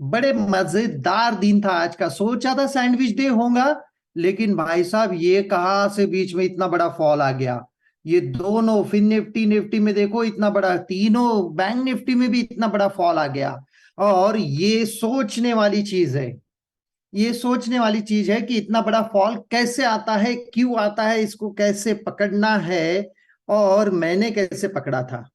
बड़े मजेदार दिन था आज का। सोचा था सैंडविच डे होगा, लेकिन भाई साहब ये कहाँ से बीच में इतना बड़ा फॉल आ गया। ये दोनों फिर निफ्टी निफ्टी में देखो इतना बड़ा, तीनों बैंक निफ्टी में भी इतना बड़ा फॉल आ गया। और ये सोचने वाली चीज है, ये सोचने वाली चीज है कि इतना बड़ा फॉल कैसे आता है, क्यों आता है, इसको कैसे पकड़ना है और मैंने कैसे पकड़ा था।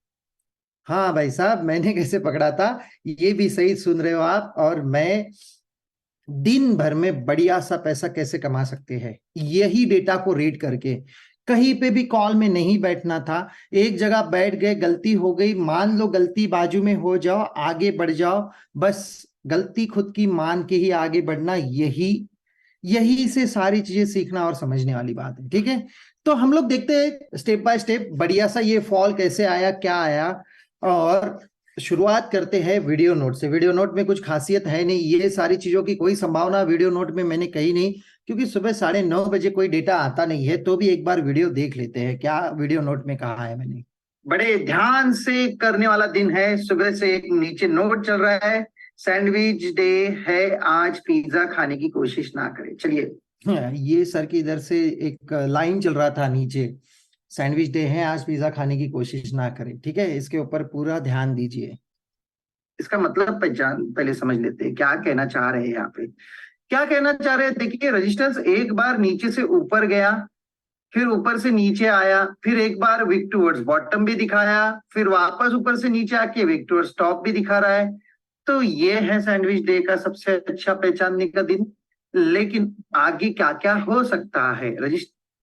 हाँ भाई साहब, मैंने कैसे पकड़ा था, ये भी सही सुन रहे हो आप। और मैं दिन भर में बढ़िया सा पैसा कैसे कमा सकते हैं, यही डेटा को रीड करके। कहीं पे भी कॉल में नहीं बैठना था, एक जगह बैठ गए, गलती हो गई, मान लो गलती बाजू में हो जाओ, आगे बढ़ जाओ। बस गलती खुद की मान के ही आगे बढ़ना, यही यही से सारी चीजें सीखना और समझने वाली बात है। ठीक है, तो हम लोग देखते हैं स्टेप बाय स्टेप बढ़िया सा ये फॉल कैसे आया, क्या आया। और शुरुआत करते हैं वीडियो नोट से। वीडियो नोट में कुछ खासियत है नहीं, ये सारी चीजों की कोई संभावना वीडियो नोट में मैंने कही नहीं, क्योंकि सुबह 9:30 बजे कोई डेटा आता नहीं है। तो भी एक बार वीडियो देख लेते हैं क्या वीडियो नोट में कहा है मैंने। बड़े ध्यान से करने वाला दिन है, सुबह से एक नीचे नोट चल रहा है, सैंडविच डे है आज, पिज्जा खाने की कोशिश ना करें। चलिए, ये सर की इधर से एक लाइन चल रहा था नीचे, सैंडविच डे है आज, पिज्जा खाने की कोशिश ना करें। ठीक है, इसके ऊपर पूरा ध्यान दीजिए। इसका मतलब पहचान पहले समझ लेते हैं, क्या कहना चाह रहे हैं यहाँ पे। क्या कहना चाह रहे हैं, देखिए रेजिस्टेंस एक बार नीचे से ऊपर गया, फिर ऊपर से नीचे आया, फिर एक बार विक टूवर्ड्स बॉटम भी दिखाया, फिर वापस ऊपर से नीचे आके विक टूवर्ड्स टॉप भी दिखा रहा है। तो ये है सैंडविच डे का सबसे अच्छा पहचानने का दिन। लेकिन आगे क्या क्या हो सकता है,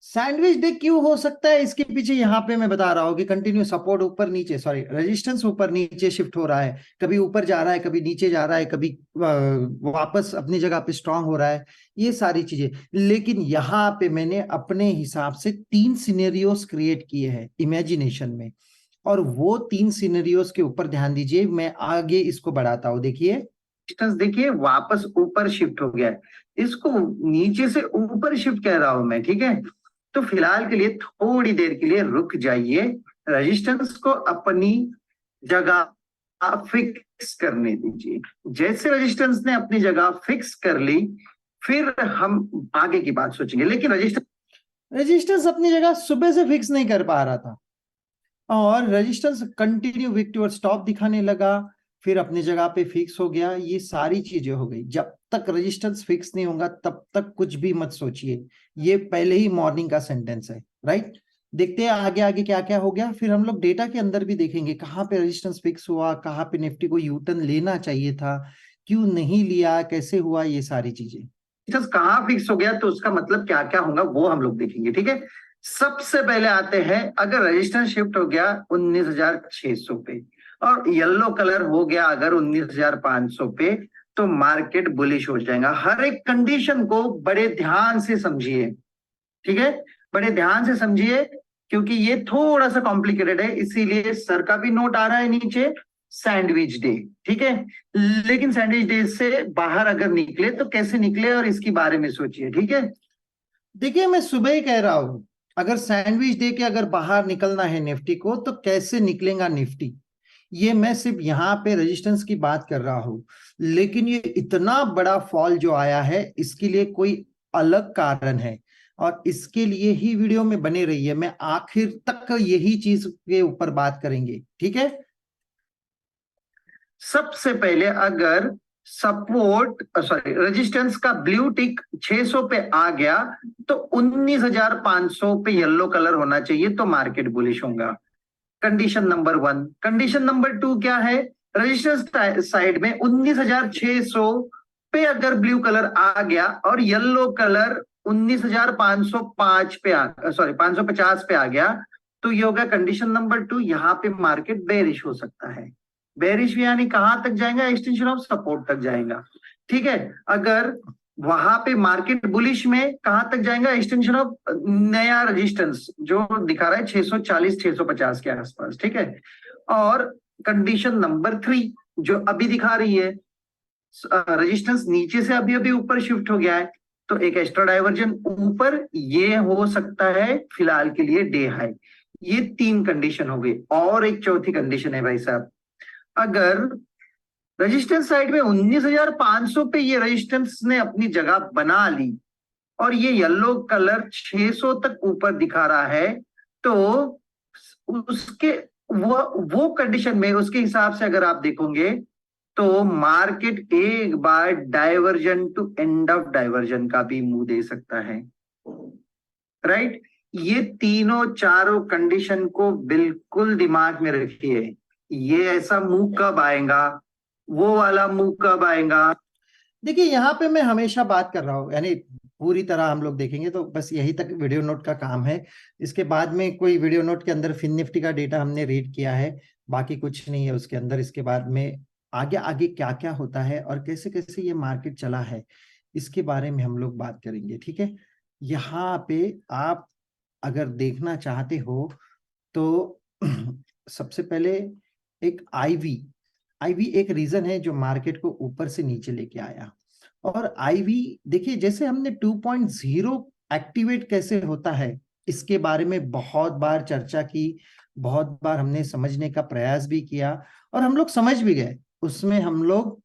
सैंडविच डे क्यों हो सकता है, इसके पीछे यहाँ पे मैं बता रहा हूँ कि कंटिन्यू सपोर्ट ऊपर नीचे, सॉरी रेजिस्टेंस ऊपर नीचे शिफ्ट हो रहा है, कभी ऊपर जा रहा है, कभी नीचे जा रहा है, कभी वापस अपनी जगह पे स्ट्रांग हो रहा है, ये सारी चीजें। लेकिन यहाँ पे मैंने अपने हिसाब से 3 सिनेरियोस क्रिएट किए हैं इमेजिनेशन में, और वो 3 सिनेरियोस के ऊपर ध्यान दीजिए। मैं आगे इसको बढ़ाता हूँ, देखिए डिस्टेंस देखिए वापस ऊपर शिफ्ट हो गया है, इसको नीचे से ऊपर शिफ्ट कह रहा हूं मैं। ठीक है, तो फिलहाल के लिए थोड़ी देर के लिए रुक जाइए, रेजिस्टेंस को अपनी जगह फिक्स करने दीजिए। जैसे रेजिस्टेंस ने अपनी जगह फिक्स कर ली, फिर हम आगे की बात सोचेंगे। लेकिन रेजिस्टेंस अपनी जगह सुबह से फिक्स नहीं कर पा रहा था, और resistance continue weak toward stop दिखाने लगा, फिर अपनी जगह पे फिक्स हो गया। ये सारी चीजें हो गई। जब तक रेजिस्टेंस फिक्स नहीं होगा तब तक कुछ भी मत सोचिए, ये पहले ही मॉर्निंग का सेंटेंस है। राइट, देखते हैं आगे आगे क्या क्या हो गया। फिर हम लोग डेटा के अंदर भी देखेंगे कहाँ पे रेजिस्टेंस फिक्स हुआ, कहाँ पे निफ्टी को यूटर्न लेना चाहिए था, क्यों नहीं लिया, कैसे हुआ, ये सारी चीजें। रेजिस्टेंस कहाँ फिक्स हो गया तो उसका मतलब क्या क्या होगा वो हम लोग देखेंगे। ठीक है, सबसे पहले आते हैं, अगर रेजिस्टेंस शिफ्ट हो गया 19,600 पे और येलो कलर हो गया अगर 19,500 पे, तो मार्केट बुलिश हो जाएगा। हर एक कंडीशन को बड़े ध्यान से समझिए। ठीक है, बड़े ध्यान से समझिए, क्योंकि ये थोड़ा सा कॉम्प्लिकेटेड है, इसीलिए सर का भी नोट आ रहा है नीचे सैंडविच डे। ठीक है, लेकिन सैंडविच डे से बाहर अगर निकले तो कैसे निकले और इसके बारे में सोचिए। ठीक है, देखिए मैं सुबह ही कह रहा हूं, अगर सैंडविच दे के अगर बाहर निकलना है निफ्टी को तो कैसे निकलेगा निफ्टी, ये मैं सिर्फ यहाँ पे रेजिस्टेंस की बात कर रहा हूं। लेकिन ये इतना बड़ा फॉल जो आया है, इसके लिए कोई अलग कारण है, और इसके लिए ही वीडियो में बने रहिए, मैं आखिर तक यही चीज के ऊपर बात करेंगे। ठीक है, सबसे पहले अगर सपोर्ट सॉरी रेजिस्टेंस का ब्लू टिक 600 पे आ गया तो 19,500 पे येलो कलर होना चाहिए, तो मार्केट बुलिश होगा। Condition number 1। कंडीशन नंबर 2 क्या है, रेजिस्टेंस साइड में 19,600 पे अगर ब्लू कलर आ गया और येलो कलर 19,505 पे सॉरी 550 पे आ गया, तो ये होगा कंडीशन नंबर 2। यहां पे मार्केट बेरिश हो सकता है। बेरिश यानी कहां तक जाएगा, एक्सटेंशन ऑफ सपोर्ट तक जाएगा। ठीक है, अगर वहां पे मार्केट बुलिश में कहां तक जाएगा, एक्सटेंशन ऑफ नया रेजिस्टेंस जो दिखा रहा है 640 650 के आसपास। ठीक है, और कंडीशन नंबर 3 जो अभी दिखा रही है, रेजिस्टेंस नीचे से अभी अभी ऊपर शिफ्ट हो गया है, तो एक एक्स्ट्रा डाइवर्जन ऊपर ये हो सकता है फिलहाल के लिए डे हाई। ये 3 कंडीशन हो गई, और एक चौथी कंडीशन है भाई साहब, अगर रेजिस्टेंस साइड में 19,500 पे ये रेजिस्टेंस ने अपनी जगह बना ली, और ये येलो कलर 600 तक ऊपर दिखा रहा है। तो उसके वो कंडीशन में उसके हिसाब से अगर आप देखोगे तो मार्केट एक बार divergence to end of divergence का भी मुंह दे सकता है, राइट। ये तीनों चारों कंडीशन को बिल्कुल दिमाग में रखिए। ये ऐसा मुंह कब आएगा, वो वाला मुंह कब आएगा। देखिए यहाँ पे मैं हमेशा बात कर रहा हूँ, यानी पूरी तरह हम लोग देखेंगे तो बस यही तक वीडियो नोट का काम है। इसके बाद में कोई वीडियो नोट के अंदर फिन निफ्टी का डेटा हमने रीड किया है, बाकी कुछ नहीं है उसके अंदर। इसके बाद में आगे आगे क्या क्या होता है और कैसे कैसे ये मार्केट चला है, इसके बारे में हम लोग बात करेंगे, ठीक है। यहाँ पे आप अगर देखना चाहते हो तो सबसे पहले एक आईवी आईवी एक रीजन है जो मार्केट को ऊपर से नीचे लेके आया। और आईवी देखिए, जैसे हमने 2.0 एक्टिवेट कैसे होता है इसके बारे में बहुत बार चर्चा की, बहुत बार हमने समझने का प्रयास भी किया और हम लोग समझ भी गए। उसमें हम लोग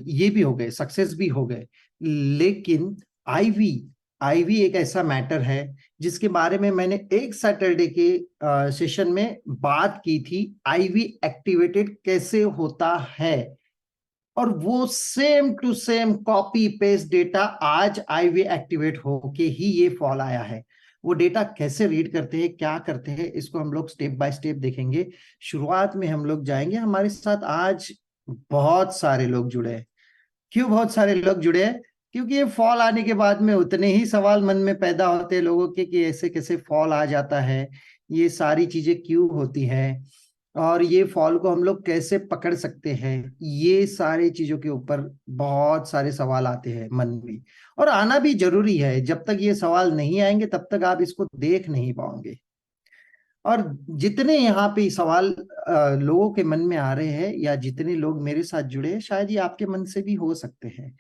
ये भी हो गए, सक्सेस भी हो गए। लेकिन आईवी आईवी एक ऐसा मैटर है जिसके बारे में मैंने एक सैटरडे के सेशन में बात की थी। आईवी एक्टिवेटेड कैसे होता है, और वो same to same copy paste data आज आईवी एक्टिवेट होके ही ये फॉल आया है। वो डेटा कैसे रीड करते हैं, क्या करते हैं, इसको हम लोग स्टेप बाय स्टेप देखेंगे। शुरुआत में हम लोग जाएंगे, हमारे साथ आज बहुत सारे लोग जुड़े हैं। क्यों बहुत सारे लोग जुड़े हैं? क्योंकि ये फॉल आने के बाद में उतने ही सवाल मन में पैदा होते हैं लोगों के कि ऐसे कैसे फॉल आ जाता है, ये सारी चीजें क्यों होती हैं, और ये फॉल को हम लोग कैसे पकड़ सकते हैं। ये सारी चीजों के ऊपर बहुत सारे सवाल आते हैं मन में, और आना भी जरूरी है। जब तक ये सवाल नहीं आएंगे तब तक आप इसको देख नहीं पाओगे। और जितने यहाँ पे सवाल लोगों के मन में आ रहे हैं, या जितने लोग मेरे साथ जुड़े हैं, शायद ये आपके मन से भी हो सकते हैं।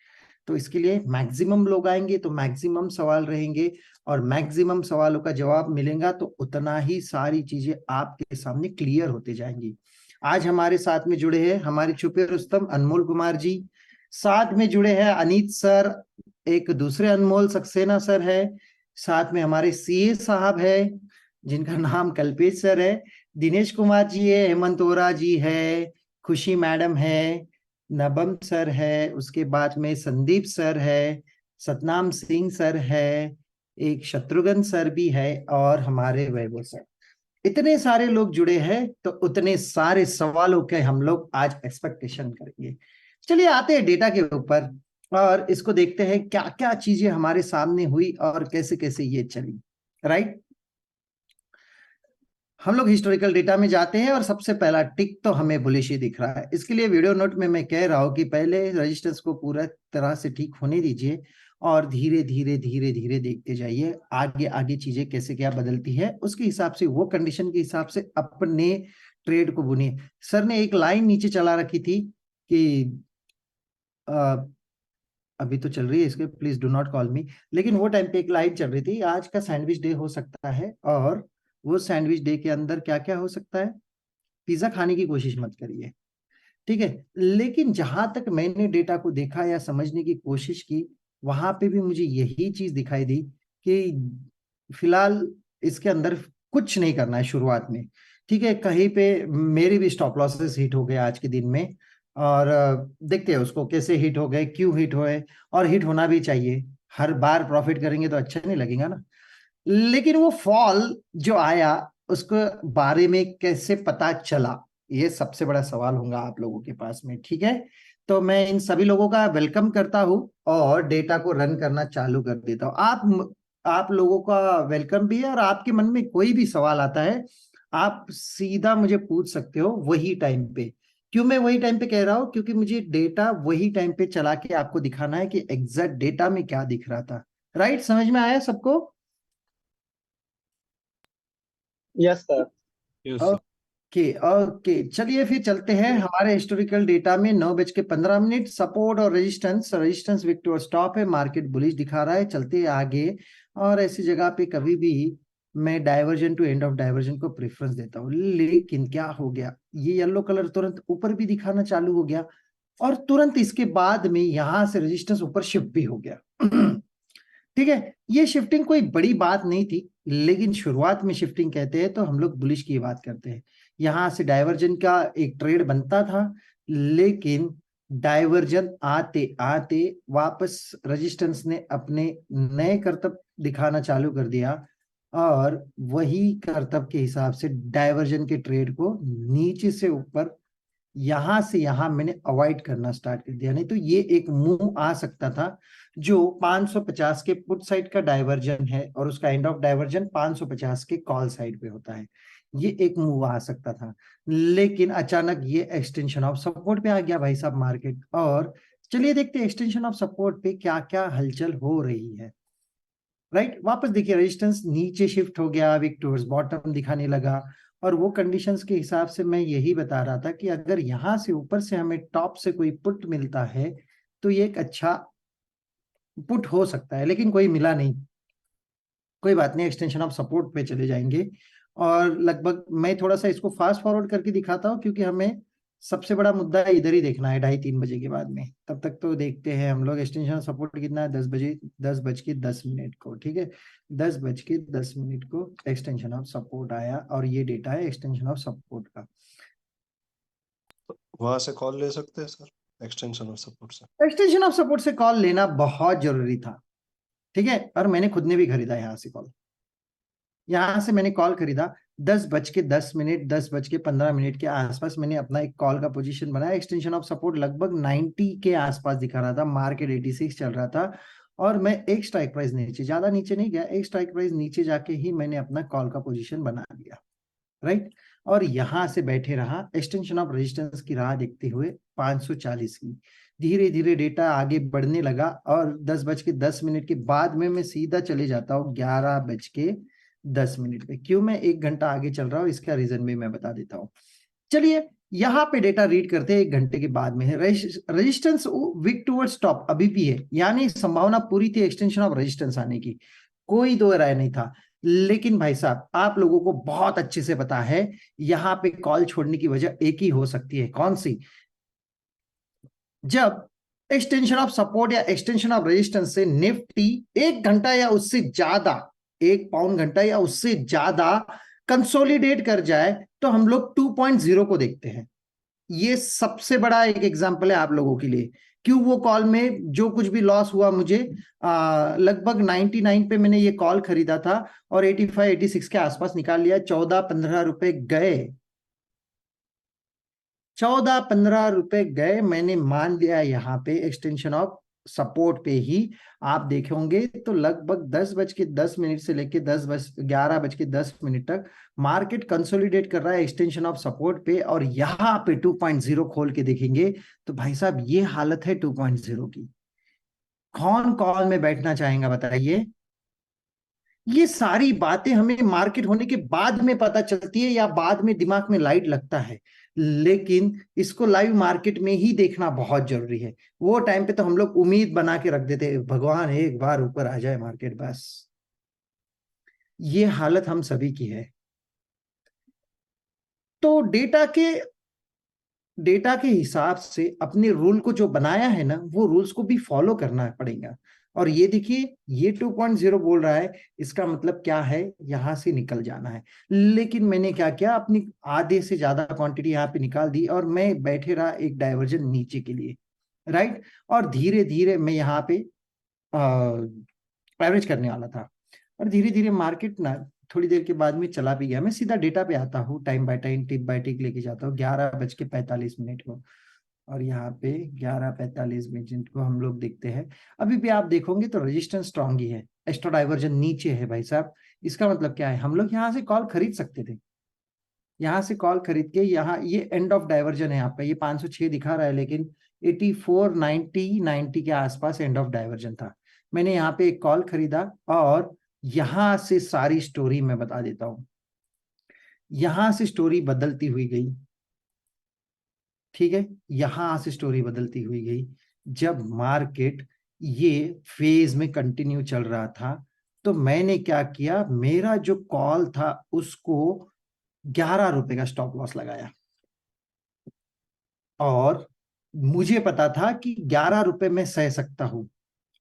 तो इसके लिए मैक्सिमम लोग आएंगे तो मैक्सिमम सवाल रहेंगे, और मैक्सिमम सवालों का जवाब मिलेगा तो उतना ही सारी चीजें आपके सामने क्लियर होते जाएंगी। आज हमारे साथ में जुड़े हैं हमारे छुपे रुस्तम अनमोल कुमार जी, साथ में जुड़े हैं अनीत सर, एक दूसरे अनमोल सक्सेना सर है, साथ में हमारे सीए साहब है जिनका नाम कल्पेश सर है, दिनेश कुमार जी है, हेमंत ओरा जी है, खुशी मैडम है, नबम सर है, उसके बाद में संदीप सर है, सतनाम सिंह सर है, एक शत्रुघ्न सर भी है, और हमारे वैभव सर। इतने सारे लोग जुड़े हैं तो उतने सारे सवालों के हम लोग आज एक्सपेक्टेशन करेंगे। चलिए आते हैं डेटा के ऊपर और इसको देखते हैं क्या क्या चीजें हमारे सामने हुई और कैसे कैसे ये चली, राइट। हम लोग हिस्टोरिकल डेटा में जाते हैं और सबसे पहला टिक तो हमें बुलिश ही दिख रहा है। इसके लिए वीडियो नोट में मैं कह रहा हूं कि पहले रेजिस्टेंस को पूरा तरह से ठीक होने दीजिए और धीरे धीरे धीरे धीरे देखते जाइए आगे आगे चीजें कैसे क्या बदलती है, उसके हिसाब से वो कंडीशन के हिसाब से अपने ट्रेड को बुनिए। सर ने एक लाइन नीचे चला रखी थी कि अभी तो चल रही है इसके, प्लीज डू नॉट कॉल मी, लेकिन वो टाइम पे एक लाइन चल रही थी, आज का सैंडविच डे हो सकता है, और वो सैंडविच डे के अंदर क्या क्या हो सकता है, पिज्जा खाने की कोशिश मत करिए, ठीक है। लेकिन जहां तक मैंने डेटा को देखा या समझने की कोशिश की, वहां पे भी मुझे यही चीज दिखाई दी कि फिलहाल इसके अंदर कुछ नहीं करना है शुरुआत में, ठीक है। कहीं पे मेरे भी स्टॉप लॉसेस हिट हो गए आज के दिन में, और देखते हैं उसको कैसे हिट हो गए, क्यों हिट हुए, और हिट होना भी चाहिए। हर बार प्रॉफिट करेंगे तो अच्छा नहीं लगेगा ना। लेकिन वो फॉल जो आया उसको बारे में कैसे पता चला, ये सबसे बड़ा सवाल होगा आप लोगों के पास में, ठीक है। तो मैं इन सभी लोगों का वेलकम करता हूं और डेटा को रन करना चालू कर देता हूं। आप लोगों का वेलकम भी है, और आपके मन में कोई भी सवाल आता है आप सीधा मुझे पूछ सकते हो वही टाइम पे। क्यों मैं वही टाइम पे कह रहा हूं, क्योंकि मुझे डेटा वही टाइम पे चला के आपको दिखाना है कि एग्जैक्ट डेटा में क्या दिख रहा था, राइट। समझ में आया सबको? Yes sir. Yes sir. Okay okay, चलिए फिर चलते हैं हमारे हिस्टोरिकल डेटा में। 9:15 सपोर्ट और रेजिस्टेंस, रेजिस्टेंस विक्टोर स्टॉप है, मार्केट बुलिश दिखा रहा है, चलते हैं आगे। और ऐसी जगह पे कभी भी मैं divergence to end of divergence को प्रेफरेंस देता हूँ। लेकिन क्या हो गया, ये येलो कलर तुरंत ऊपर भी दिखाना चालू हो गया और तुरंत इसके बाद में यहां से रेजिस्टेंस ऊपर शिफ्ट भी हो गया। ठीक है, ये शिफ्टिंग कोई बड़ी बात नहीं थी, लेकिन शुरुआत में शिफ्टिंग कहते हैं तो हम लोग बुलिश की बात करते हैं। यहां से डाइवर्जन का एक ट्रेड बनता था, लेकिन डाइवर्जन आते आते वापस रेजिस्टेंस ने अपने नए करतब दिखाना चालू कर दिया और वही करतब के हिसाब से डाइवर्जन के ट्रेड को नीचे से ऊपर यहां से यहां मैंने अवॉइड करना स्टार्ट कर दिया। नहीं तो ये एक मूव आ सकता था जो 550 के पुट साइड का डाइवर्जन है और उसका एंड ऑफ डाइवर्जन 550 के कॉल साइड पे होता है, ये एक मूव आ सकता था। लेकिन अचानक ये एक्सटेंशन ऑफ सपोर्ट पे आ गया भाई साहब मार्केट। और चलिए देखते हैं एक्सटेंशन ऑफ सपोर्ट पे क्या क्या हलचल हो रही है। राइट, वापस देखिए रेजिस्टेंस नीचे शिफ्ट हो गया, विक टुवर्ड्स बॉटम दिखाने लगा और वो कंडीशंस के हिसाब से मैं यही बता रहा था कि अगर यहां से ऊपर से हमें टॉप से कोई पुट मिलता है तो ये एक अच्छा पुट हो सकता है, लेकिन कोई मिला नहीं। कोई बात नहीं, एक्सटेंशन ऑफ सपोर्ट पे चले जाएंगे और लगभग मैं थोड़ा सा इसको फास्ट फॉरवर्ड करके दिखाता हूँ क्योंकि हमें सबसे बड़ा मुद्दा इधर ही देखना है 2:30-3 बजे के बाद में। तब तक तो देखते हैं हम लोग एक्सटेंशन ऑफ सपोर्ट कितना है, 10 बजे 10:10 को। ठीक है, 10:10 को एक्सटेंशन ऑफ सपोर्ट आया और ये डेटा है एक्सटेंशन ऑफ सपोर्ट का। वहां से कॉल ले सकते हैं सर, एक्सटेंशन ऑफ सपोर्ट से? एक्सटेंशन ऑफ सपोर्ट से कॉल लेना बहुत जरूरी था। ठीक है, और मैंने खुद ने भी खरीदा यहाँ से कॉल। यहां से मैंने कॉल खरीदा 10:10, 10:15 के आसपास मैंने अपना एक कॉल का पोजीशन बनाया। एक्सटेंशन ऑफ सपोर्ट लगभग 90 के आसपास दिखा रहा था, मार्केट 86 चल रहा था और मैं एक स्ट्राइक प्राइस नीचे, ज्यादा नीचे नहीं गया, एक स्ट्राइक प्राइस नीचे जाके ही मैंने अपना कॉल का पोजीशन बना लिया। राइट, और यहां से बैठे रहा एक्सटेंशन ऑफ रेजिस्टेंस की राह देखते हुए 540 की। धीरे धीरे डेटा आगे बढ़ने लगा और 10:10 के बाद में मैं सीधा चले जाता हूँ 11:10 पे। क्यों मैं 1 घंटा आगे चल रहा हूँ इसका रीजन भी मैं बता देता हूँ। चलिए यहाँ पे डेटा रीड करते हैं 1 घंटे के बाद में है। रेजिस्टेंस विक टुवर्ड्स टॉप अभी भी है, यानी संभावना पूरी थी एक्सटेंशन ऑफ रेजिस्टेंस आने की, कोई दो राय नहीं था। लेकिन भाई साहब आप लोगों को बहुत अच्छे से पता है यहां पे कॉल छोड़ने की वजह एक ही हो सकती है, कौन सी? जब एक्सटेंशन ऑफ सपोर्ट या एक्सटेंशन ऑफ रेजिस्टेंस से निफ्टी 1 घंटा या उससे ज्यादा, 1 पाउंड घंटा या उससे ज्यादा कंसोलिडेट कर जाए तो हम लोग 2.0 को देखते हैं। ये सबसे बड़ा एक एग्जांपल है आप लोगों के लिए। क्यों वो कॉल में जो कुछ भी लॉस हुआ मुझे, लगभग 99 पे मैंने ये कॉल खरीदा था और 85-86 के आसपास निकाल लिया। 14-15 रुपए गए, 14-15 रुपए गए, मैंने मान लिया यहाँ पे एक्सटेंशन ऑफ सपोर्ट पे ही। आप देखेंगे तो लगभग 10:10 से लेके 11:10 तक मार्केट कंसोलिडेट कर रहा है एक्सटेंशन ऑफ सपोर्ट पे और यहाँ पे 2.0 खोल के देखेंगे तो भाई साहब ये हालत है 2.0 की। कौन कॉल में बैठना चाहेगा बताइए? ये सारी बातें हमें मार्केट होने के बाद में पता चलती है या बाद में दिमाग में लाइट लगता है, लेकिन इसको लाइव मार्केट में ही देखना बहुत जरूरी है। वो टाइम पे तो हम लोग उम्मीद बना के रख देते भगवान एक बार ऊपर आ जाए मार्केट, बस। ये हालत हम सभी की है। तो डेटा के हिसाब से अपने रूल को जो बनाया है ना, वो रूल्स को भी फॉलो करना पड़ेगा। और ये देखिए ये 2.0 बोल रहा है, इसका मतलब क्या है, यहां से निकल जाना है। लेकिन मैंने क्या किया, अपनी आधे से ज्यादा क्वांटिटी यहाँ पे निकाल दी और मैं बैठे रहा एक डाइवर्जन नीचे के लिए। राइट, और धीरे धीरे मैं यहाँ पे एवरेज करने वाला था और धीरे धीरे मार्केट ना थोड़ी देर के बाद में चला भी गया। मैं सीधा डेटा पे आता हूँ, time by time tip by tick लेके जाता हूँ 11:45 को और यहाँ पे 11:45 को हम लोग देखते हैं। अभी भी आप देखोगे तो रेजिस्टेंस स्ट्रांग ही है, एक्स्ट्रा डाइवर्जन नीचे है भाई साहब। इसका मतलब क्या है, हम लोग यहाँ से कॉल खरीद सकते थे, यहाँ से कॉल खरीद के यहाँ ये एंड ऑफ डाइवर्जन है आपका, ये 506 दिखा रहा है लेकिन 84 90 के आसपास एंड ऑफ डाइवर्जन था। मैंने यहाँ पे एक कॉल खरीदा और यहां से सारी स्टोरी मैं बता देता हूं, यहां से स्टोरी बदलती हुई गई। ठीक है, यहां से स्टोरी बदलती हुई गई जब मार्केट ये फेज में कंटिन्यू चल रहा था तो मैंने क्या किया, मेरा जो कॉल था उसको 11 रुपए का स्टॉप लॉस लगाया, और मुझे पता था कि 11 रुपए में सह सकता हूं।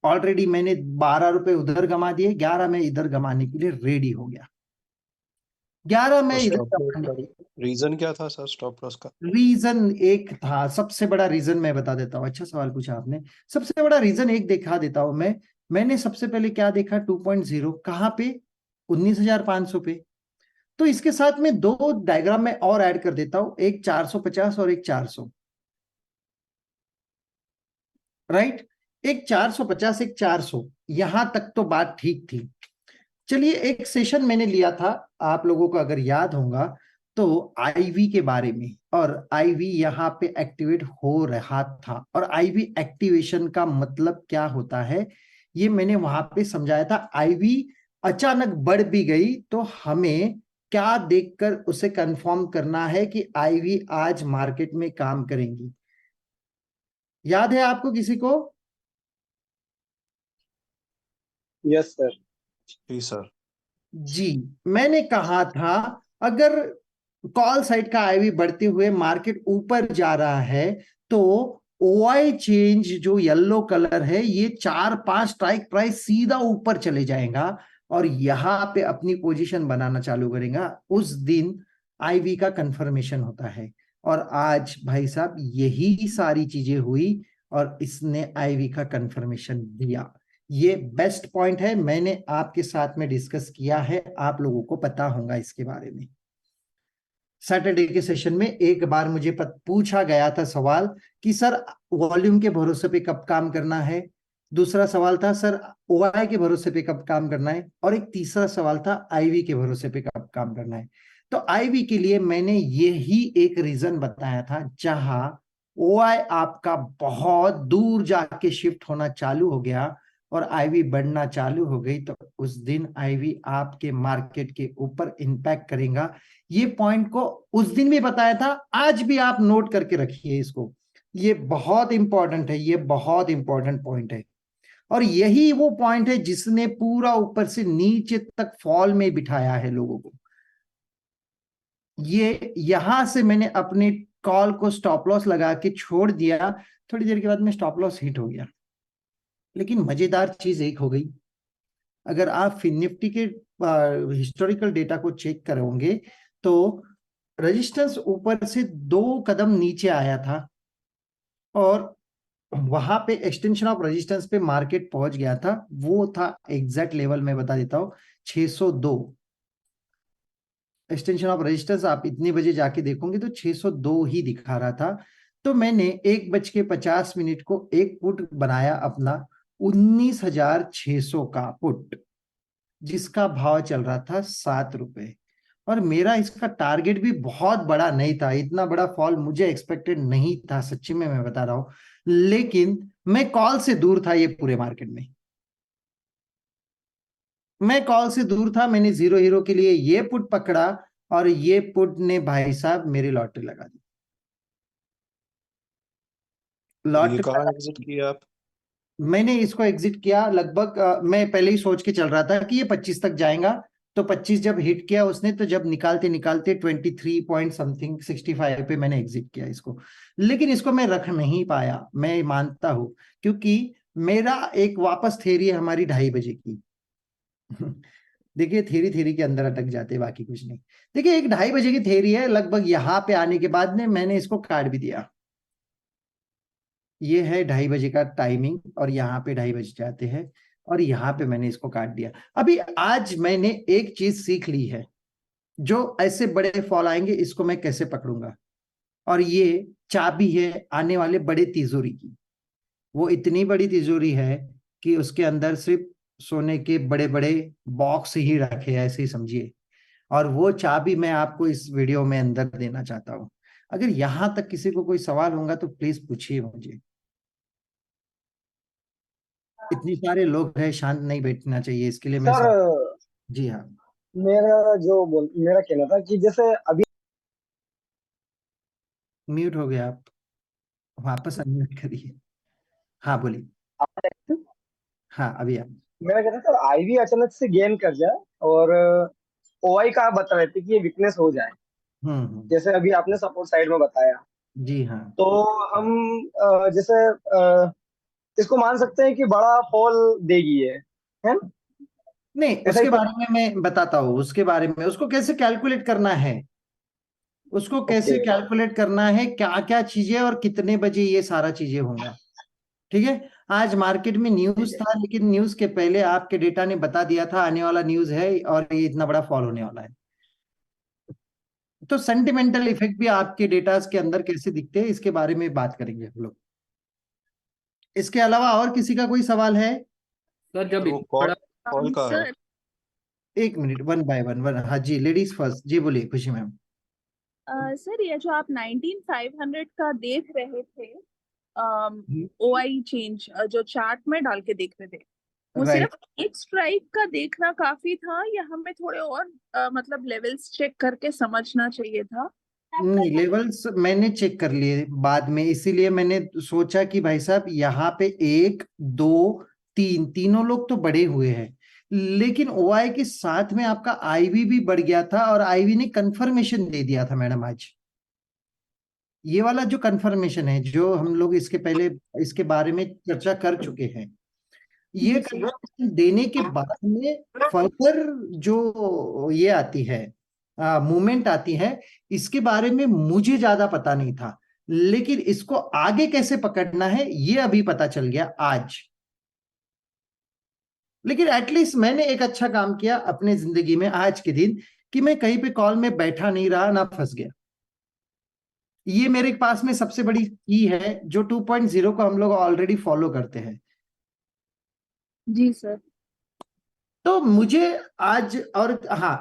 ऑलरेडी मैंने 12 रुपए उधर गमा दिए, 11 में इधर गमाने के लिए रेडी हो गया। 11 में तो इधर स्टॉप लॉस गमाने का रीजन क्या था सर, स्टॉप लॉस का? रीजन एक था, सबसे बड़ा रीजन मैं बता देता हूँ। अच्छा सवाल पूछा आपने। सबसे बड़ा रीजन एक दिखा देता हूं मैंने सबसे पहले क्या देखा, 2.0 कहां पे, 19,500 पे। तो इसके साथ में दो डायग्राम में और ऐड कर देता हूं, एक 450 और एक 400, राइट। एक 450 एक 400, यहां तक तो बात ठीक थी। चलिए, एक सेशन मैंने लिया था, आप लोगों को अगर याद होगा तो, आईवी के बारे में, और आईवी यहाँ पे एक्टिवेट हो रहा था, और आईवी एक्टिवेशन का मतलब क्या होता है ये मैंने वहां पे समझाया था। आईवी अचानक बढ़ भी गई तो हमें क्या देखकर उसे कंफर्म करना है कि आईवी आज मार्केट में काम करेंगी। याद है आपको किसी को? Yes sir. जी सर। जी, मैंने कहा था अगर कॉल साइड का आईवी बढ़ते हुए मार्केट ऊपर जा रहा है तो ओआई चेंज जो येलो कलर है, ये 4-5 स्ट्राइक प्राइस सीधा ऊपर चले जाएगा और यहां पे अपनी पोजीशन बनाना चालू करेगा। उस दिन आईवी का कंफर्मेशन होता है, और आज भाई साहब यही सारी चीजें हुई और इसने आईवी का कंफर्मेशन दिया। ये बेस्ट पॉइंट है, मैंने आपके साथ में डिस्कस किया है, आप लोगों को पता होगा इसके बारे में। सैटरडे के सेशन में एक बार मुझे पूछा गया था सवाल कि सर वॉल्यूम के भरोसे पे कब काम करना है, दूसरा सवाल था सर ओआई के भरोसे पे कब काम करना है, और एक तीसरा सवाल था आईवी के भरोसे पे कब काम करना है। तो आईवी के लिए मैंने यही एक रीजन बताया था, जहां ओआई आपका बहुत दूर जाके शिफ्ट होना चालू हो गया और आईवी बढ़ना चालू हो गई, तो उस दिन आईवी आपके मार्केट के ऊपर इंपैक्ट करेगा। ये पॉइंट को उस दिन भी बताया था, आज भी आप नोट करके रखिए इसको, ये बहुत इंपॉर्टेंट है, ये बहुत इंपॉर्टेंट पॉइंट है। और यही वो पॉइंट है जिसने पूरा ऊपर से नीचे तक फॉल में बिठाया है लोगों को। ये यहां से मैंने अपने कॉल को स्टॉप लॉस लगा के छोड़ दिया, थोड़ी देर के बाद में स्टॉप लॉस हिट हो गया। लेकिन मजेदार चीज एक हो गई, अगर आप फिन निफ्टी के हिस्टोरिकल डेटा को चेक करोगे तो रेजिस्टेंस ऊपर से 2 कदम नीचे आया था, और वहां पे एक्सटेंशन ऑफ रेजिस्टेंस पे मार्केट पहुंच गया था। वो था एग्जैक्ट लेवल मैं बता देता हूं, 602। एक्सटेंशन ऑफ रेजिस्टेंस आप इतने बजे जाके देखोगे तो 602 ही दिखा रहा था। तो मैंने 1:50 को एक पुट बनाया अपना, 19,600 का पुट, जिसका भाव चल रहा था 7 रुपए। और मेरा इसका टारगेट भी बहुत बड़ा नहीं था, इतना बड़ा फॉल मुझे एक्सपेक्टेड नहीं था, सच्ची में मैं बता रहा हूं। लेकिन मैं कॉल से दूर था, ये पूरे मार्केट में मैं कॉल से दूर था। मैंने जीरो हीरो के लिए ये पुट पकड़ा, और ये पुट ने भाई साहब मेरी लॉटरी लगा दी। तो ये लॉटरी कहाँ लगा एग्जिट दी। किया आप? मैंने इसको एग्जिट किया लगभग, मैं पहले ही सोच के चल रहा था कि ये 25 तक जाएगा। तो 25 जब हिट किया उसने, तो जब निकालते निकालते 23 पॉइंट समथिंग 65 पे मैंने एग्जिट किया इसको। लेकिन इसको मैं रख नहीं पाया, मैं मानता हूं, क्योंकि मेरा एक वापस थेरी है हमारी 2:30 बजे की। देखिए, थेरी थेरी के अंदर अटक जाते हैं, बाकी कुछ नहीं। देखिए, एक 2:30 बजे की थेरी है, लगभग यहाँ पे आने के बाद में मैंने इसको काट भी दिया। ये है 2:30 बजे का टाइमिंग, और यहाँ पे 2:30 बज जाते हैं, और यहाँ पे मैंने इसको काट दिया। अभी आज मैंने एक चीज सीख ली है, जो ऐसे बड़े फॉल आएंगे इसको मैं कैसे पकड़ूंगा, और ये चाबी है आने वाले बड़े तिजोरी की। वो इतनी बड़ी तिजोरी है कि उसके अंदर सिर्फ सोने के बड़े बड़े बॉक्स ही रखे हैं, ऐसे ही समझिए। और वो चाबी मैं आपको इस वीडियो में अंदर देना चाहता हूं। अगर यहां तक किसी को कोई सवाल होगा तो प्लीज पूछिए मुझे। इतनी सारे लोग हैं, शांत नहीं बैठना चाहिए, इसके लिए मैं सर, सब। जी हाँ। मेरा कहना था कि जैसे अभी म्यूट हो गया आप, वापस अनम्यूट करिए। हाँ बोलिए। हाँ, अभी आप। मेरा कहना था आईवी अचानक से गेन कर जाए और ओआई का आप बता रहे थे कि ये वीकनेस हो जाए, जैसे अभी आपने सपोर्ट साइड में बताया, जी हाँ। तो हम जैसे इसको मान सकते हैं कि बड़ा फॉल देगी ये, है ना? नहीं, ऐसा ही उसके कुछ। बारे में मैं बताता हूँ, उसके बारे में उसको कैसे कैलकुलेट करना है, उसको ओके। कैसे कैलकुलेट करना है, क्या क्या चीजें और कितने बजे ये सारा चीजें होगा। ठीक है। आज मार्केट में ठीक न्यूज है। था, लेकिन न्यूज के पहले आपके डेटा ने बता दिया था आने वाला न्यूज है और ये इतना बड़ा फॉल होने वाला है। तो सेंटिमेंटल इफेक्ट भी आपके डेटास के अंदर कैसे दिखते हैं, इसके बारे में बात करेंगे हम लोग। इसके अलावा और किसी का कोई सवाल है? सर जब सर वो इतना बड़ा कॉल का है। सर एक मिनट, वन बाय वन। हाँ जी, लेडीज फर्स्ट जी, बोलिए खुशी मैम। सर ये जो आप 19500 का देख रहे थे, ओआई चेंज जो चार्ट में डाल के देख रहे थे, वो राइट। सिर्फ एक स्ट्राइक का देखना काफी था या हमें थोड़े और मतलब लेवल्स चेक करके समझना चाहिए था? नहीं, लेवल्स मैंने चेक कर लिए बाद में, इसीलिए मैंने सोचा कि भाई साहब यहाँ पे एक दो तीन, तीनों लोग तो बड़े हुए हैं, लेकिन ओआई के साथ में आपका आईवी भी बढ़ गया था और आईवी ने कंफर्मेशन दे दिया था मैडम आज। ये वाला जो कंफर्मेशन है, जो हम लोग इसके पहले इसके बारे में चर्चा कर चुके हैं, ये जी सर। कंफर्मेशन देने के बाद में फर्दर जो ये आती है, मूवमेंट आती है, इसके बारे में मुझे ज्यादा पता नहीं था, लेकिन इसको आगे कैसे पकड़ना है ये अभी पता चल गया आज। लेकिन एटलीस्ट मैंने एक अच्छा काम किया अपने जिंदगी में आज के दिन, कि मैं कहीं पे कॉल में बैठा नहीं रहा, ना फंस गया। ये मेरे पास में सबसे बड़ी की है, जो 2.0 को हम लोग ऑलरेडी फॉलो करते हैं। जी सर। तो मुझे आज और हाँ,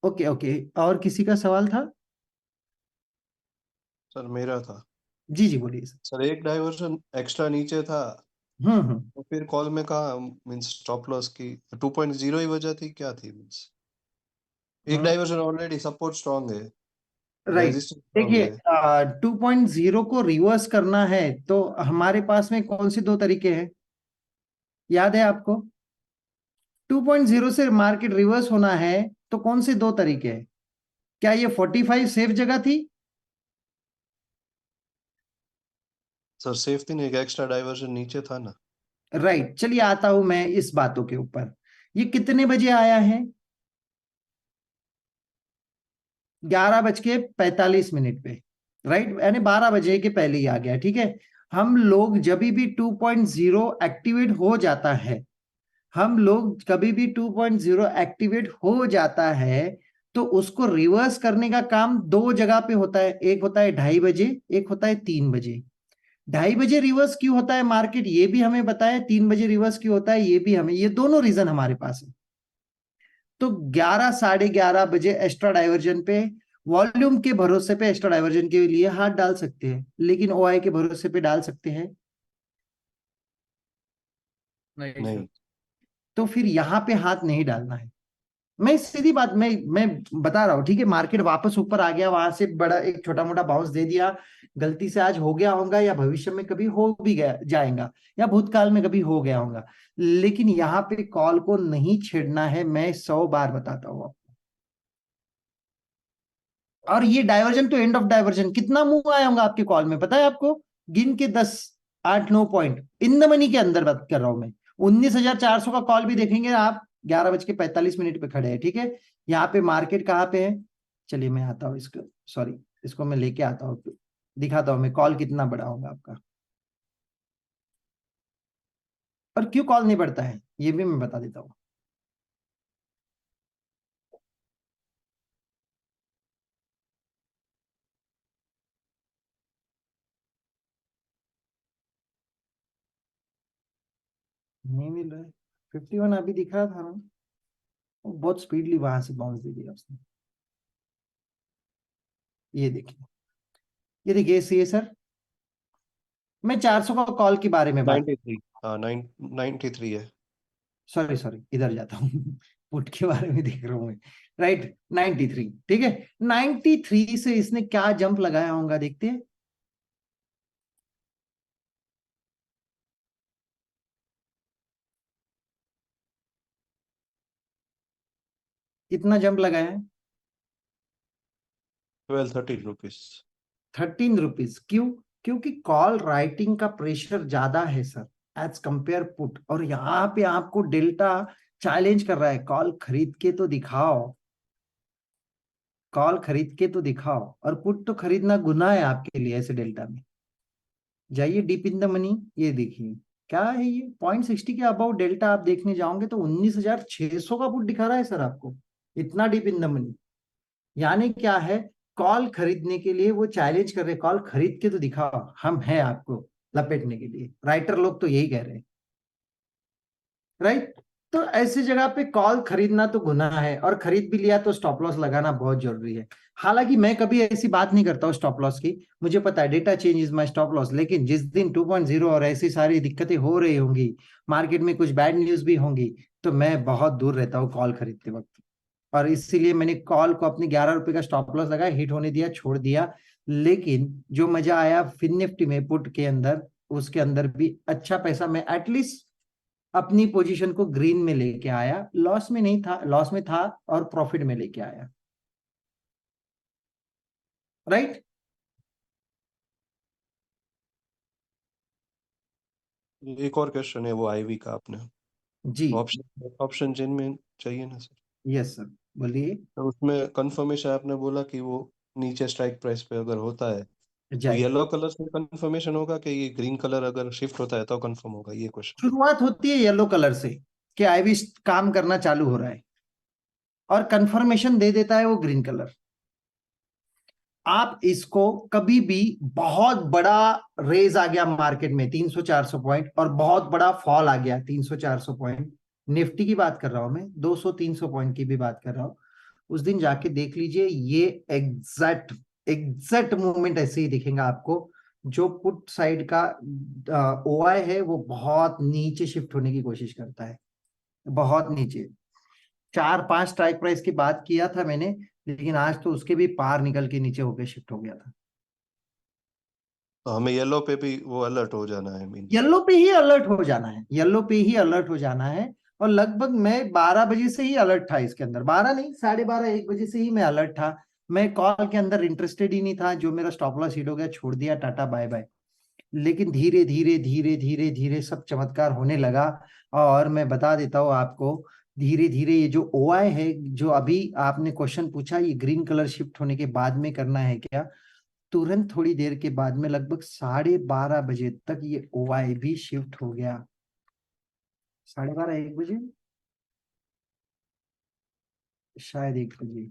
ओके ओके, और किसी का सवाल था? सर मेरा था। जी जी, बोलिए सर। सर एक डाइवर्जन एक्स्ट्रा नीचे था, हम्म। तो फिर कॉल में कहा मींस स्टॉप लॉस की 2.0 ही वजह थी, क्या थी मींस? एक डाइवर्जन ऑलरेडी सपोर्ट स्ट्रांग है, राइट। रेजिस्टेंस स्ट्रांग देखिए, है। 2.0 को रिवर्स करना है तो हमारे पास में कौन से दो तरीके हैं, याद है आपको? 2.0 से मार्केट रिवर्स होना है तो कौन से दो तरीके हैं? क्या ये 45 सेफ जगह थी? सर सेफ्टी नहीं, एक एक्स्ट्रा डाइवर्जन नीचे था ना। राइट, चलिए आता हूं मैं इस बातों के ऊपर। ये कितने बजे आया है? 11:45 पे, राइट, यानी 12 बजे के पहले ही आ गया। ठीक है। हम लोग जब भी 2.0 एक्टिवेट हो जाता है, हम लोग कभी भी 2.0 एक्टिवेट हो जाता है तो उसको रिवर्स करने का काम दो जगह पे होता है। एक होता है 2:30 बजे, एक होता है 3 बजे। 2:30 बजे रिवर्स क्यों होता है मार्केट, ये भी हमें बताया। 3 बजे रिवर्स क्यों होता है ये भी हमें, ये दोनों रीजन हमारे पास है। तो 11, 11:30 बजे एक्स्ट्रा डाइवर्जन पे, वॉल्यूम के भरोसे पे एक्स्ट्रा डाइवर्जन के लिए हाथ डाल सकते हैं, लेकिन ओआई के भरोसे पे डाल सकते हैं नहीं नहीं। सर। तो फिर यहां पे हाथ नहीं डालना है। मैं सीधी बात मैं बता रहा हूँ। ठीक है, मार्केट वापस ऊपर आ गया, वहां से बड़ा एक छोटा मोटा बाउंस दे दिया, गलती से आज हो गया होगा या भविष्य में कभी हो भी गया जाएगा, या भूतकाल में कभी हो गया होगा, लेकिन यहाँ पे कॉल को नहीं छेड़ना है, मैं 100 बार बताता हूँ आपको। और ये डाइवर्जन तो एंड ऑफ डाइवर्जन कितना मुंह आया होगा आपके कॉल में, पता है आपको? गिन के 10, 8, 9 पॉइंट इन द मनी के अंदर बात कर रहा हूं मैं। 19,400 का कॉल भी देखेंगे आप, 11:45 पे खड़े हैं। ठीक है। यहाँ पे मार्केट कहाँ पे है, चलिए मैं आता हूँ इसको, सॉरी, इसको मैं लेके आता हूँ, दिखाता हूँ मैं कॉल कितना बड़ा होगा आपका, और क्यों कॉल नहीं बढ़ता है ये भी मैं बता देता हूँ। नहीं मिल रहा है। 51 अभी दिख रहा था ना, वो बहुत स्पीडली वहां से बाउंस दे दिया उसने। ये देखिए, ये देखिए सी सर, मैं 400 का कॉल के बारे में बात, 93, हाँ 93 है। सॉरी सॉरी, इधर जाता हूँ पुट के बारे में देख रहा हूँ मैं। राइट, 93। ठीक है, 93 से इसने क्या जंप लगाया होगा देखते हैं। कितना जंप लगाया है? 12-13 रुपीज। 13 रुपीज। क्यों? क्योंकि कॉल राइटिंग का प्रेशर ज्यादा है सर एज कंपेयर पुट, और यहाँ पे आपको डेल्टा चैलेंज कर रहा है, कॉल खरीद के तो दिखाओ, कॉल खरीद के तो दिखाओ। और पुट तो खरीदना गुनाह है आपके लिए ऐसे डेल्टा में। जाइए डीप इन द मनी, ये देखिए क्या है ये 0.60 के अबाउ डेल्टा आप देखने जाओगे तो 19,600 का पुट दिखा रहा है सर आपको, इतना डीप इन द मनी। यानी क्या है, कॉल खरीदने के लिए वो चैलेंज कर रहे, कॉल खरीद के तो दिखाओ, हम हैं आपको लपेटने के लिए। राइटर लोग तो यही कह रहे हैं, राइट। तो ऐसी जगह पे कॉल खरीदना तो गुनाह है, और खरीद भी लिया तो स्टॉप लॉस लगाना बहुत जरूरी है। हालांकि मैं कभी ऐसी बात नहीं करता हूँ स्टॉप लॉस की, मुझे पता है data change is my stop loss. लेकिन जिस दिन 2.0 और ऐसी सारी दिक्कतें हो रही होंगी, मार्केट में कुछ बैड न्यूज भी होंगी, तो मैं बहुत दूर रहता हूँ कॉल खरीदते वक्त। और इसीलिए मैंने कॉल को अपनी 11 रुपए का स्टॉप लॉस लगाया, हिट होने दिया, छोड़ दिया। लेकिन जो मजा आया फिन निफ्टी में पुट के अंदर, उसके अंदर भी अच्छा पैसा मैं एटलीस्ट अपनी पोजीशन को ग्रीन में लेके आया, लॉस में नहीं था, लॉस में था और प्रॉफिट में लेके आया, राइट। एक और क्वेश्चन है वो आईवी का, आपने जी ऑप्शन चेन में चाहिए ना सर? यस सर, बोलिए। तो उसमें कंफर्मेशन आपने बोला कि वो नीचे स्ट्राइक प्राइस पे अगर होता है तो जाए, येलो कलर से कंफर्मेशन होगा कि ये ग्रीन कलर अगर शिफ्ट होता है तो कंफर्म होगा, ये क्वेश्चन। शुरुआत होती है येलो कलर से कि आईवी काम करना चालू हो रहा है, और कंफर्मेशन दे देता है वो ग्रीन कलर। आप इसको कभी भी बहुत बड़ा रेज आ गया मार्केट में 300-400 पॉइंट, और बहुत बड़ा फॉल आ गया 300-400 पॉइंट, निफ्टी की बात कर रहा हूं मैं, 200-300 पॉइंट की भी बात कर रहा हूं, उस दिन जाके देख लीजिए, ये एग्जैक्ट मूवमेंट ऐसे ही दिखेगा आपको। जो पुट साइड का ओआई है वो बहुत नीचे शिफ्ट होने की कोशिश करता है, बहुत नीचे। 4-5 स्ट्राइक प्राइस की बात किया था मैंने, लेकिन आज तो उसके भी पार निकल के नीचे होके शिफ्ट हो गया था। तो हमें येलो पे भी वो अलर्ट हो जाना है, मीन येलो पे ही अलर्ट हो जाना है, येलो पे ही अलर्ट हो जाना है। और लगभग मैं 12 बजे से ही अलर्ट था इसके अंदर, 12 नहीं, 12:30-1 बजे से ही मैं अलर्ट था। मैं कॉल के अंदर इंटरेस्टेड ही नहीं था, जो मेरा स्टॉप लॉस हिट हो गया, छोड़ दिया, टाटा बाय बाय। लेकिन धीरे धीरे धीरे धीरे धीरे सब चमत्कार होने लगा। और मैं बता देता हूँ आपको, धीरे धीरे ये जो ओआई है, जो अभी आपने क्वेश्चन पूछा, ये ग्रीन कलर शिफ्ट होने के बाद में करना है क्या, तुरंत थोड़ी देर के बाद में लगभग 12:30 बजे तक ये ओआई भी शिफ्ट हो गया। 12:30-1 बजे, शायद 1 बजे,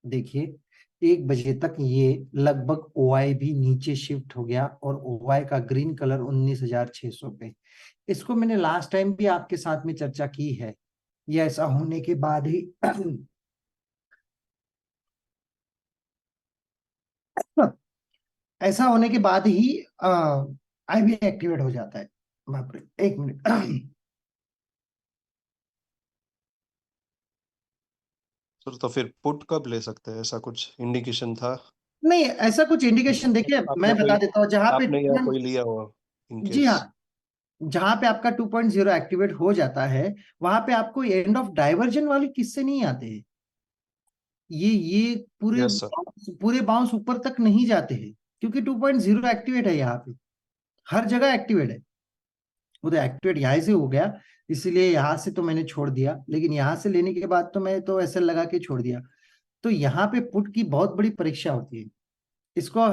देखिए 1 बजे तक ये लगभग ओआई भी नीचे शिफ्ट हो गया, और ओआई का ग्रीन कलर 19,600 पे। इसको मैंने लास्ट टाइम भी आपके साथ में चर्चा की है, ये ऐसा होने के बाद ही ऐसा होने के बाद ही आईवी एक्टिवेट हो जाता है। बाप रे, 1 मिनट सर। तो फिर पुट कब ले सकते हैं, ऐसा कुछ इंडिकेशन था? नहीं, ऐसा कुछ इंडिकेशन देखिए आपने मैं बता कोई देता हूँ, जहां पे आपने या कोई लिया हुआ इन जी हाँ, केस? जहां पे आपका 2.0 एक्टिवेट हो जाता है, वहां पे आपको एंड ऑफ डाइवर्जन वाले किस्से नहीं आते हैं। ये पूरे यस सर। पूरे बाउंस ऊपर तक नहीं जाते हैं, क्योंकि 2.0 एक्टिवेट है यहाँ पे, हर जगह एक्टिवेट है। वो तो एक्टिवेट यहाँ से हो गया, इसीलिए यहाँ से तो मैंने छोड़ दिया, लेकिन यहाँ से लेने के बाद तो मैं तो ऐसे लगा के छोड़ दिया। तो यहाँ पे पुट की बहुत बड़ी परीक्षा होती है। इसको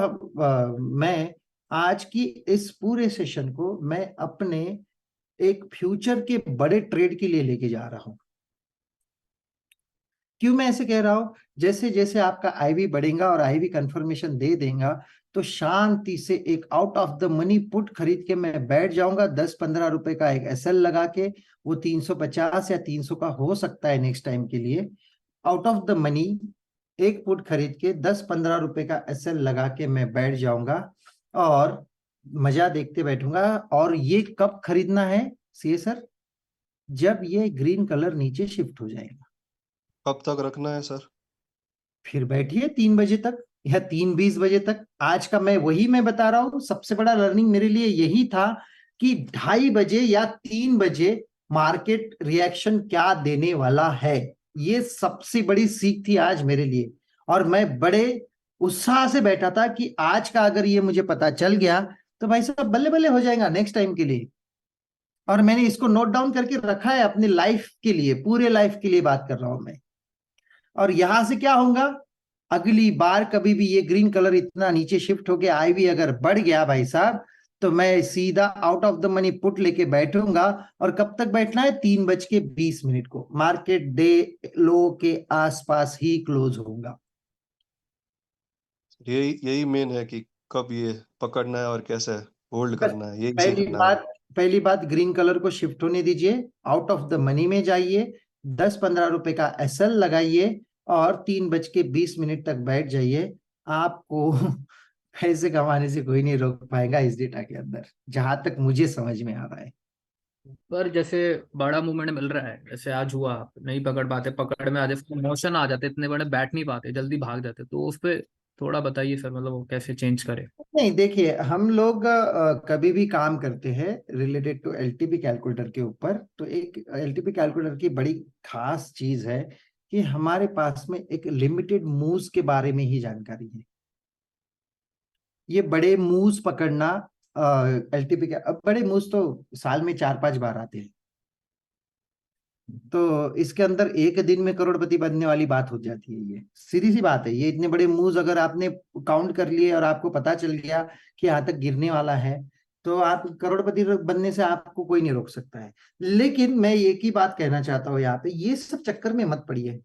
मैं आज की इस पूरे सेशन को मैं अपने एक फ्यूचर के बड़े ट्रेड के लिए लेके जा रहा हूं। क्यों मैं ऐसे कह रहा हूं, जैसे जैसे आपका आईवी बढ़ेगा और आईवी कंफर्मेशन दे देगा, तो शांति से एक out of the money put खरीद के मैं बैठ जाऊंगा, 10-15 रुपए का एक एसएल लगा के, वो 350 या 300 का हो सकता है नेक्स्ट टाइम के लिए। आउट ऑफ द मनी एक पुट खरीद के 10-15 रुपए का एसएल लगा के मैं बैठ जाऊंगा, और मजा देखते बैठूंगा। और ये कब खरीदना है सीए सर? जब ये ग्रीन कलर नीचे शिफ्ट हो जाएगा। कब तक रखना है सर? फिर बैठिए 3 बजे तक या 3:20 बजे तक। आज का मैं बता रहा हूँ, सबसे बड़ा लर्निंग मेरे लिए यही था कि 2:30 बजे या 3 बजे मार्केट रिएक्शन क्या देने वाला है। ये सबसे बड़ी सीख थी आज मेरे लिए, और मैं बड़े उत्साह से बैठा था कि आज का अगर ये मुझे पता चल गया तो भाई साहब बल्ले बल्ले हो जाएगा नेक्स्ट टाइम के लिए। और मैंने इसको नोट डाउन करके रखा है अपनी लाइफ के लिए, पूरे लाइफ के लिए बात कर रहा हूं मैं। और यहां से क्या होगा, अगली बार कभी भी ये ग्रीन कलर इतना नीचे शिफ्ट होके आईवी अगर बढ़ गया भाई साहब, तो मैं सीधा out of the money put लेके बैठूंगा। और कब तक बैठना है, 3:20 को। मार्केट डे लो के आसपास ही क्लोज होगा। यही मेन है कि कब ये पकड़ना है और कैसे होल्ड करना है, यही सीखना है। पहली बात ग्रीन कलर को शिफ्ट होने दीजिए, आउट ऑफ द मनी में जाइए, 10-15 रुपए का एसएल लगाइए और 3:20 तक बैठ जाइए। आपको पैसे कमाने से कोई नहीं रोक पाएगा इस डेटा के अंदर, जहां तक मुझे समझ में आ रहा है। पर जैसे बड़ा मूवमेंट मिल रहा है, जैसे आज हुआ, नहीं पकड़ पाते, पकड़ में आ जाते, मोशन आ जाते, इतने बड़े बैठ नहीं पाते, जल्दी भाग जाते, तो उस पे थोड़ा बताइए सर, मतलब वो कैसे चेंज करे। नहीं देखिए, हम लोग कभी भी काम करते हैं रिलेटेड टू एलटीपी कैलकुलेटर के ऊपर, तो एक एलटीपी कैलकुलेटर की बड़ी खास चीज है कि हमारे पास में एक लिमिटेड मूव्स के बारे में ही जानकारी है। ये बड़े मूव्स पकड़ना, एलटीपी के अब बड़े मूव्स तो साल में 4-5 बार आते हैं, तो इसके अंदर एक दिन में करोड़पति बनने वाली बात हो जाती है। ये सीधी सी बात है। ये इतने बड़े मूव्स अगर आपने काउंट कर लिए और आपको पता चल गया कि यहाँ तक गिरने वाला है, तो आप करोड़पति बनने से आपको कोई नहीं रोक सकता है। लेकिन मैं एक ही बात कहना चाहता हूँ यहाँ पे, ये सब चक्कर में मत पड़िए,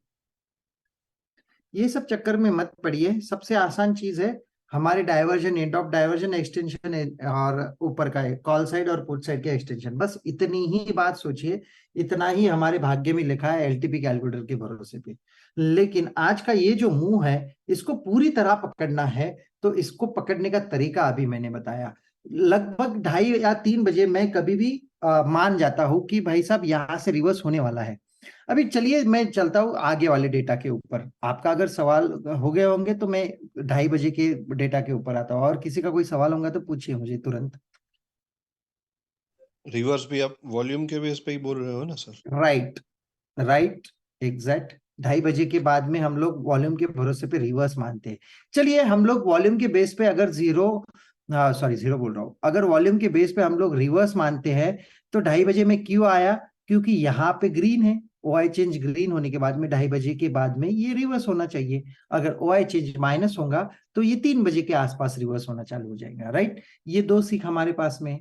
ये सब चक्कर में मत पड़िए। सबसे आसान चीज है, हमारे diversion, and of diversion extension और ऊपर का कॉल साइड और पुट साइड के एक्सटेंशन, बस इतनी ही बात सोचिए। इतना ही हमारे भाग्य में लिखा है एलटीपी कैलकुलेटर के भरोसे पे। लेकिन आज का ये जो मूव है, इसको पूरी तरह पकड़ना है, तो इसको पकड़ने का तरीका अभी मैंने बताया। लगभग 2:30 या 3 बजे मैं कभी भी मान जाता हूं कि भाई साहब यहाँ से रिवर्स होने वाला है। अभी चलिए मैं चलता हूँ आगे वाले डेटा के ऊपर। आपका अगर सवाल हो गए होंगे तो मैं 2:30 बजे के डेटा के ऊपर आता हूँ, और किसी का कोई सवाल होगा तो पूछिए मुझे तुरंत। रिवर्स भी आप वॉल्यूम के बेस पे ही बोल रहे हो ना सर? Right exact. 2:30 बजे के बाद में हम लोग वॉल्यूम के भरोसे पे रिवर्स मानते हैं। चलिए हम लोग वॉल्यूम के बेस पे अगर जीरो बोल रहा हूँ, अगर वॉल्यूम के बेस पे हम लोग रिवर्स मानते हैं, तो 2:30 बजे में क्यों आया, क्योंकि यहाँ पे ग्रीन है, ओआई चेंज ग्रीन होने के बाद में 2:30 बजे के बाद में ये रिवर्स होना चाहिए। अगर ओआई चेंज माइनस होगा तो ये 3 बजे के आसपास रिवर्स होना चालू हो जाएगा। राइट, ये 2 सीख हमारे पास में है।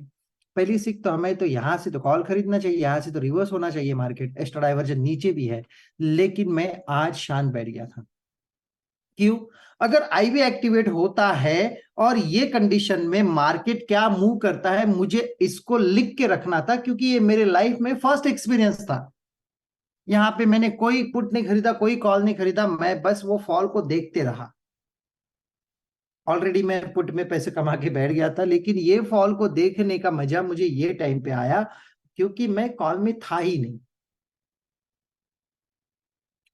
पहली सीख तो हमें तो यहाँ से तो कॉल खरीदना चाहिए, यहाँ से तो रिवर्स होना चाहिए मार्केट, एक्स्ट्रा डाइवर्जन नीचे भी है। लेकिन मैं आज शांत बैठ गया था। क्यों? अगर आईवी एक्टिवेट होता है और ये कंडीशन में मार्केट क्या मूव करता है, मुझे इसको लिख के रखना था, क्योंकि ये मेरे लाइफ में फर्स्ट एक्सपीरियंस था। यहाँ पे मैंने कोई पुट नहीं खरीदा, कोई कॉल नहीं खरीदा, मैं बस वो फॉल को देखते रहा। ऑलरेडी मैं पुट में पैसे कमा के बैठ गया था, लेकिन ये फॉल को देखने का मजा मुझे ये टाइम पे आया क्योंकि मैं कॉल में था ही नहीं।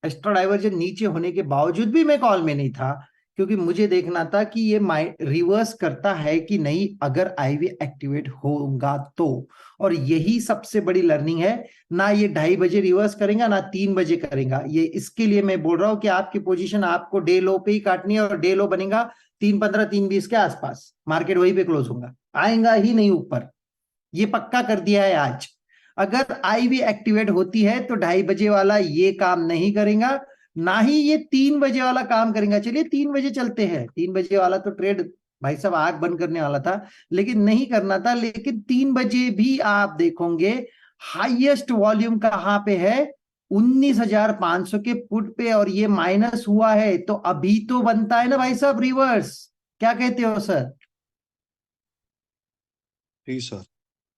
एक्स्ट्रा डाइवर्जन नीचे होने के बावजूद भी मैं कॉल में नहीं था, क्योंकि मुझे देखना था कि ये रिवर्स करता है कि नहीं, अगर आईवी एक्टिवेट होगा तो। और यही सबसे बड़ी लर्निंग है, ना ये 2:30 बजे रिवर्स करेगा ना 3 बजे करेगा। ये इसके लिए मैं बोल रहा हूं कि आपकी पोजीशन आपको डे लो पे ही काटनी है, और डे लो बनेगा 3:15 3:20 के आसपास, मार्केट वहीं पे क्लोज होगा, आएगा ही नहीं ऊपर। ये पक्का कर दिया है आज। अगर आईवी एक्टिवेट होती है तो 2:30 बजे वाला ये काम नहीं करेगा, ना ही ये 3 बजे वाला काम करेगा। चलिए 3 बजे चलते हैं, 3 बजे वाला तो ट्रेड भाई साहब आग बंद करने वाला था, लेकिन नहीं करना था। लेकिन 3 बजे भी आप देखोगे हाईएस्ट वॉल्यूम कहां पे है, 19,500 के पुट पे, और ये माइनस हुआ है, तो अभी तो बनता है ना भाई साहब रिवर्स। क्या कहते हो सर? जी सर,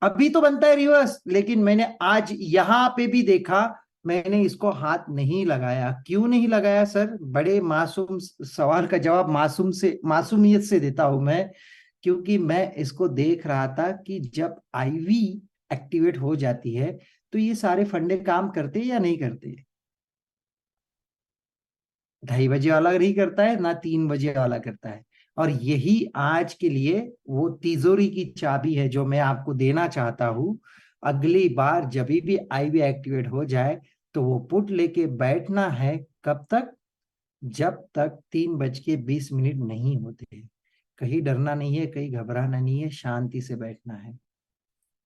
अभी तो बनता है रिवर्स। लेकिन मैंने आज यहां पे भी देखा, मैंने इसको हाथ नहीं लगाया। क्यों नहीं लगाया सर? बड़े मासूम सवाल का जवाब मासूमियत से देता हूं मैं, क्योंकि मैं इसको देख रहा था कि जब आईवी एक्टिवेट हो जाती है तो ये सारे फंडे काम करते या नहीं करते। 2:30 बजे वाला नहीं करता है, ना 3 बजे वाला करता है। और यही आज के लिए वो तिजोरी की चाबी है जो मैं आपको देना चाहता हूं। अगली बार जब भी आईवी एक्टिवेट हो जाए तो वो पुट लेके बैठना है। कब तक? जब तक 3:20 नहीं होते। कहीं डरना नहीं है, कहीं घबराना नहीं है, शांति से बैठना है।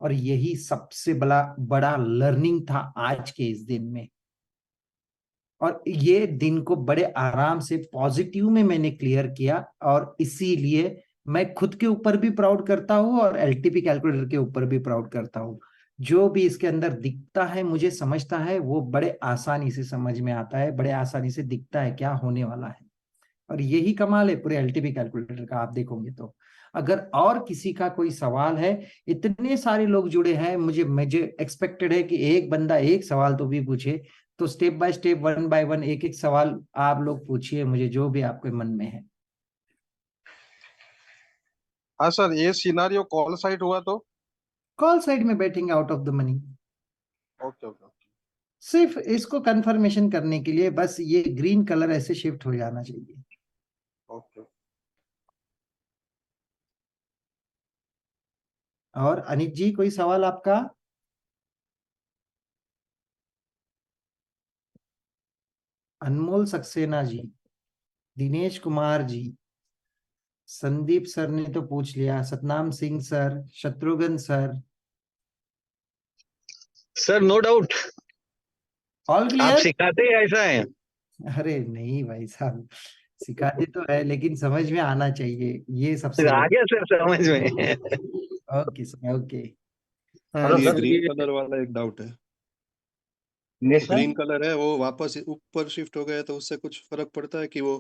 और यही सबसे बड़ा लर्निंग था आज के इस दिन में। और ये दिन को बड़े आराम से पॉजिटिव में मैंने क्लियर किया, और इसीलिए मैं खुद के ऊपर भी प्राउड करता हूँ और एलटीपी कैलकुलेटर के ऊपर भी प्राउड करता हूँ। जो भी इसके अंदर दिखता है, मुझे समझता है, वो बड़े आसानी से समझ में आता है, बड़े आसानी से दिखता है क्या होने वाला है। और यही कमाल है पूरे एलटीपी कैलकुलेटर का। आप देखोगे तो अगर और किसी का कोई सवाल है, इतने सारे लोग जुड़े हैं, मुझे एक्सपेक्टेड है कि एक बंदा एक सवाल तो भी पूछे। तो step by step, one by one, एक एक सवाल आप लोग पूछिए मुझे, जो भी आपके मन में है। हाँ सर, ये सिनारियो कॉल साइड हुआ तो? कॉल साइड में बैठेंगे out of the money. Okay okay. सिर्फ इसको कंफर्मेशन करने के लिए बस ये ग्रीन कलर ऐसे शिफ्ट हो जाना चाहिए। ओके। और अनिक जी, कोई सवाल आपका? अनमोल सक्सेना जी, दिनेश कुमार जी, संदीप सर ने तो पूछ लिया, Satnam Singh sir, Shatrughan sir. Sir no doubt all आप क्लियर? सिखाते ही ऐसा है। अरे नहीं भाई साहब, सिखाते तो है लेकिन समझ में आना चाहिए, ये सबसे आ बड़ी। गया सर समझ में। Okay sir, okay. हेलो ये सर। ग्रीन कलर वाला एक डाउट है। नेशन ग्रीन कलर है वो वापस ऊपर शिफ्ट हो गया, तो उससे कुछ फर्क पड़ता है कि वो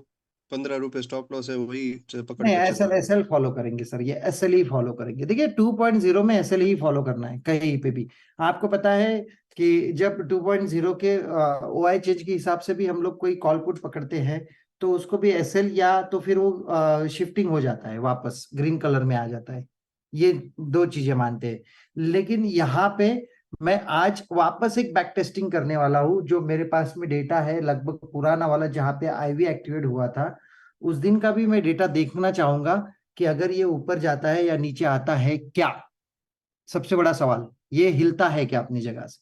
15 रुपए स्टॉप लॉस है वही पकड़ नहीं, के एसएल चलना? एसएल फॉलो करेंगे सर, ये एसएल ही फॉलो करेंगे। देखिए 2.0 में एसएल ही फॉलो करना है कहीं पे भी। आपको पता है कि जब 2.0 के ओआई चेंज के हिसाब से भी हम लोग कोई कॉल पुट पकड़ते हैं तो उसको भी एसएल या तो फिर वो शिफ्टिंग हो जाता है, वापस ग्रीन कलर में आ जाता है। ये दो चीजें मानते हैं। लेकिन यहाँ पे मैं आज वापस एक बैक टेस्टिंग करने वाला हूँ। जो मेरे पास में डेटा है लगभग पुराना वाला, जहाँ पे आईवी एक्टिवेट हुआ था, उस दिन का भी मैं डेटा देखना चाहूंगा कि अगर ये ऊपर जाता है या नीचे आता है क्या। सबसे बड़ा सवाल, ये हिलता है क्या अपनी जगह से?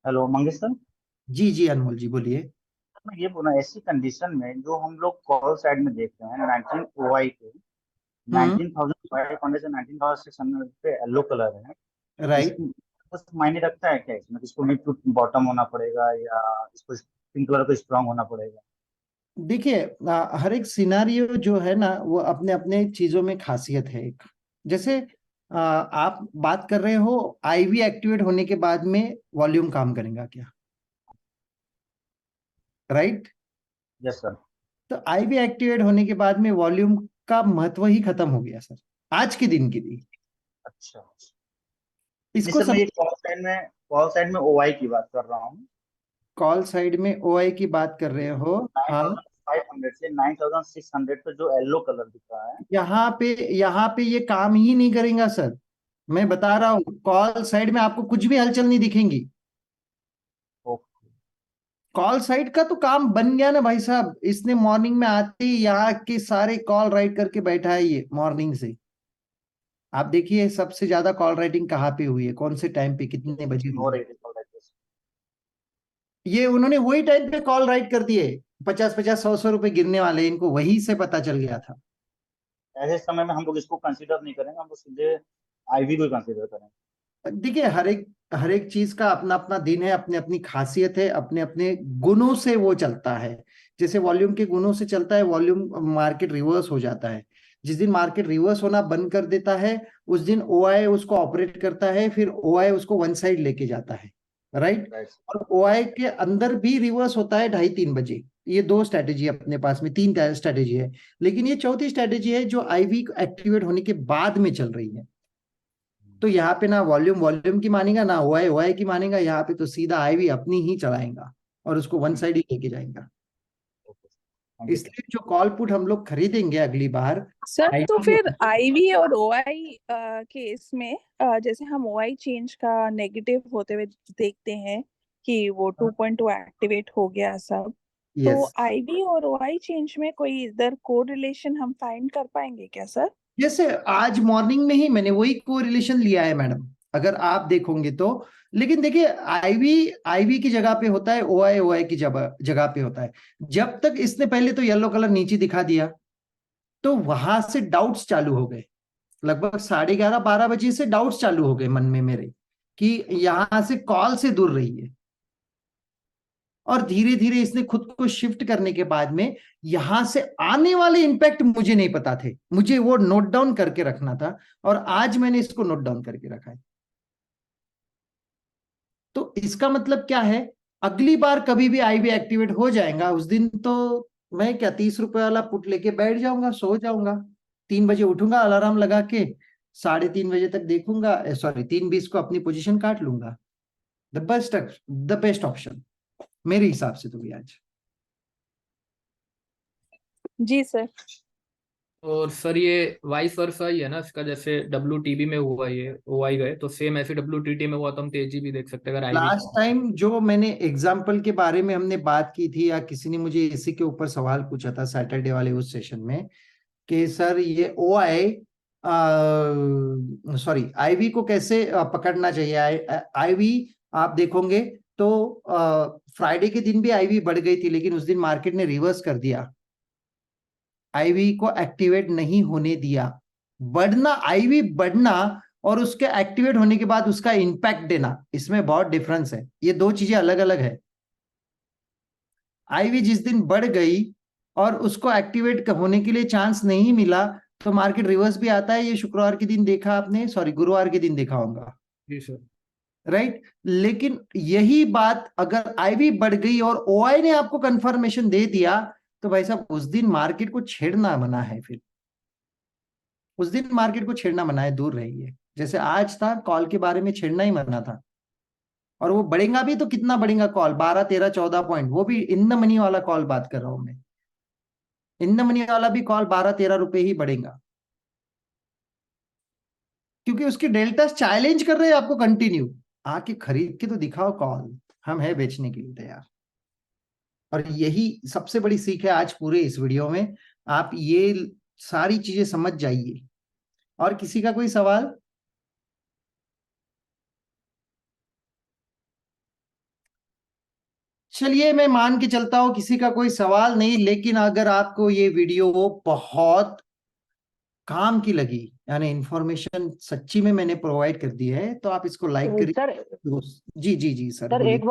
Hello Mangesh sir. जी जी अनमोल जी बोलिए। मैं ये बोला, ऐसी कंडीशन में जो हम लोग कॉल साइड में देख रहे हैं 19 ओआई के 19,500 से 19,600 पे येलो कलर है। राइट। कुछ मायने रखता है क्या इसमें? इसको मिड टू बॉटम होना पड़ेगा या इसको पिंक कलर को स्ट्रांग होना पड़ेगा? देखिए हर एक सिनारियो जो है ना, वो अपने अपने चीजों में खासियत है एक। जैसे आप बात कर रहे हो आईवी एक्टिवेट होने के बाद में वॉल्यूम काम करेगा क्या, राइट? Yes sir. तो आईवी एक्टिवेट होने के बाद में वॉल्यूम का महत्व ही खत्म हो गया सर, आज के दिन के लिए। अच्छा, इसको सर मैं ये कॉल साइड में ओआई की बात कर रहा हूँ। कॉल साइड में ओआई की बात कर रहे हो? हाँ, 9,500 से 9,600 पे जो येलो कलर दिख रहा है, यहाँ पे ये काम ही नहीं करेगा सर। मैं बता रहा हूँ, कॉल साइड में आपको कुछ भी हलचल नहीं दिखेंगी। कॉल साइड का तो काम बन गया ना भाई साहब। इसने मॉर्निंग में आते ही यहाँ के सारे कॉल राइट करके बैठा है ये मॉर्निंग से। आप देखिए सबसे ज्यादा कॉल राइटिंग कहाँ पे हुई है, कौन से टाइम पे, कितने बजे हो हुई है? रही है call writing। ये उन्होंने वही टाइम पे कॉल राइट कर दिए। 50-50, 100-100 रुपए गिरने वाले, इनको वही से पता चल गया था। ऐसे समय में हम लोग इसको कंसीडर नहीं करेंगे, हम लोग सीधे आईवी को कंसीडर करेंगे। देखिए हर एक चीज का अपना अपना दिन है, अपने अपनी खासियत है, अपने अपने गुणों से वो चलता है। जैसे वॉल्यूम के गुणों से चलता है, वॉल्यूम मार्केट रिवर्स हो जाता है। जिस दिन मार्केट रिवर्स होना बंद कर देता है उस दिन ओआई उसको ऑपरेट करता है, फिर ओआई उसको वन साइड लेके जाता है, राइट? और ओआई के अंदर भी रिवर्स होता है 2:30-3 बजे। ये दो स्ट्रेटेजी अपने पास में, 3 स्ट्रेटेजी है, लेकिन ये चौथी स्ट्रेटेजी है जो आईवी एक्टिवेट होने के बाद में चल रही है। तो यहाँ पे ना वॉल्यूम की मानेगा, ना ओआई की मानेगा। यहाँ पे तो सीधा आईवी अपनी ही चलाएगा और उसको वन साइड ही लेके जाएगा। इसलिए जो कॉल पुट हम लोग खरीदेंगे अगली बार सर, तो फिर आईवी और ओआई केस में जैसे हम ओआई चेंज का नेगेटिव होते हुए देखते हैं कि वो 2.2 एक्टिवेट हो गया सब, तो यस, आईवी और ओआई चेंज में कोई इधर कोरिलेशन हम फाइंड कर पाएंगे क्या सर? जैसे आज मॉर्निंग में ही मैंने वही कोरिलेशन लिया है मैडम। अगर आप देखोगे तो। लेकिन देखिए आईवी की जगह पे होता है, ओआई की जगह पे होता है। जब तक इसने पहले तो येलो कलर नीचे दिखा दिया तो वहां से डाउट्स चालू हो गए, लगभग 11:30-12 बजे से डाउट्स चालू हो गए मन में मेरे कि यहां से कॉल से दूर रही है। और धीरे धीरे इसने खुद को शिफ्ट करने के बाद में यहां से आने वाले इंपैक्ट मुझे नहीं पता थे, मुझे वो नोट डाउन करके रखना था और आज मैंने इसको नोट डाउन करके रखा है। तो इसका मतलब क्या है, अगली बार कभी भी आईवी एक्टिवेट हो जाएगा उस दिन तो मैं क्या 30 रुपए वाला पुट लेके बैठ जाऊंगा, सो जाऊंगा, 3 बजे उठूंगा अलार्म लगा के, 3:30 बजे तक देखूंगा, सॉरी 3:20 को अपनी पोजीशन काट लूंगा। द बेस्ट ऑप्शन मेरे हिसाब से तो भी आज। जी सर। और सर ये वाइस वर्सा ही है ना इसका, जैसे WTB में हुआ ये OI गए तो सेम ऐसे WTT में हुआ तो हम तेजी भी देख सकते हैं अगर लास्ट टाइम जो मैंने एग्जाम्पल के बारे में हमने बात की थी या किसी ने मुझे इसी के ऊपर सवाल पूछा था सैटरडे वाले उस सेशन में कि सर ये OI सॉरी आईवी को कैसे पकड़ना चाहिए। आईवी आप देखोगे तो फ्राइडे के दिन भी आईवी बढ़ गई थी, लेकिन उस दिन मार्केट ने रिवर्स कर दिया, आईवी को एक्टिवेट नहीं होने दिया। बढ़ना, आईवी बढ़ना और उसके एक्टिवेट होने के बाद उसका इंपैक्ट देना, इसमें बहुत डिफरेंस है, ये दो चीजें अलग अलग है। आईवी जिस दिन बढ़ गई और उसको एक्टिवेट होने के लिए चांस नहीं मिला तो मार्केट रिवर्स भी आता है। ये शुक्रवार के दिन देखा आपने, सॉरी गुरुवार के दिन देखा होगा, जी सर, राइट। लेकिन यही बात अगर आईवी बढ़ गई और ओआई ने आपको कंफर्मेशन दे दिया तो भाई साहब उस दिन मार्केट को छेड़ना मना है, फिर उस दिन मार्केट को छेड़ना मना है, दूर रहिए। जैसे आज था कॉल के बारे में छेड़ना ही मना था, और वो बढ़ेगा भी तो कितना बढ़ेगा कॉल, 12, 13, 14 पॉइंट, वो भी इन द मनी वाला कॉल बात कर रहा हूं मैं, इन द मनी वाला भी कॉल 12-13 रुपए ही बढ़ेगा, क्योंकि उसके डेल्टा चैलेंज कर रहे हैं आपको कंटिन्यू, आके खरीद के तो दिखाओ कॉल, हम है बेचने के लिए तैयार। और यही सबसे बड़ी सीख है आज पूरे इस वीडियो में, आप ये सारी चीजें समझ जाइए। और किसी का कोई सवाल? चलिए मैं मान के चलता हूं किसी का कोई सवाल नहीं, लेकिन अगर आपको ये वीडियो बहुत काम की लगी, यानी इंफॉर्मेशन सच्ची में मैंने प्रोवाइड कर दी है, तो आप इसको लाइक करिए। सर जी जी जी सर सर बोलिए। एक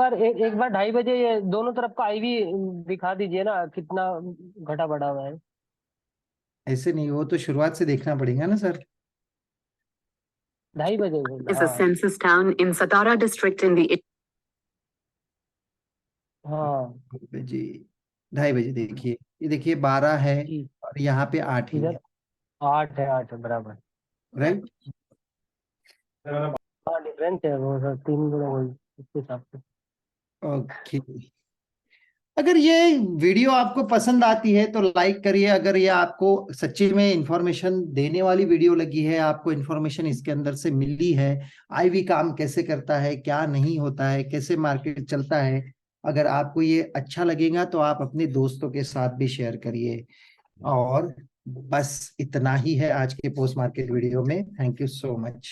बार 2:30 बजे ये दोनों तरफ का आईवी दिखा दीजिए ना, कितना घटा बढ़ा हुआ है। ऐसे नहीं, वो तो शुरुआत से देखना पड़ेगा ना सर। 2:30 बजे is a census town in Satara district in the हाँ जी 2:30 बजे देखिए, ये देखिए 12 है जी, और यहाँ पे 8 ही इधर है, 8 है बराबर। राइट। हाँ डिफरेंस है वो सर, 3 गुना वही उसके हिसाब से। ओके, अगर ये वीडियो आपको पसंद आती है तो लाइक करिए। अगर ये आपको सच्ची में इंफॉर्मेशन देने वाली वीडियो लगी है, आपको इंफॉर्मेशन इसके अंदर से मिली है, आईवी काम कैसे करता है, क्या नहीं होता है, कैसे मार्केट चलता है, अगर आपको ये अच्छा लगेगा तो आप अपने दोस्तों के साथ भी शेयर करिए। और बस इतना ही है आज के पोस्ट मार्केट वीडियो में। Thank you so much.